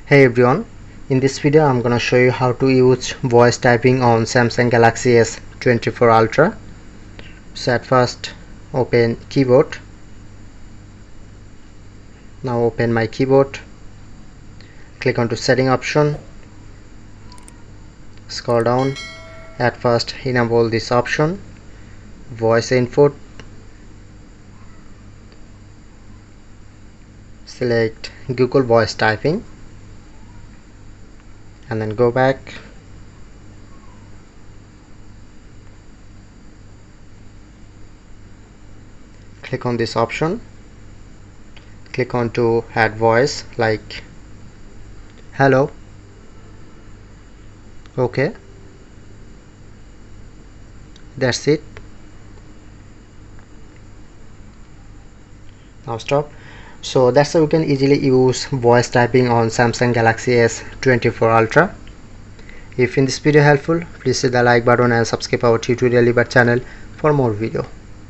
Hey everyone, in this video I'm gonna show you how to use voice typing on Samsung Galaxy S24 Ultra. So at first open keyboard. Now open my keyboard, click on to setting option, scroll down. At first enable this option, voice input, select Google voice typing and then go back. Click on this option, click on to add voice like hello. Okay, that's it. Now stop. So that's how you can easily use voice typing on Samsung Galaxy S24 Ultra. If in this video helpful, please hit the like button and subscribe our tutorial channel for more video.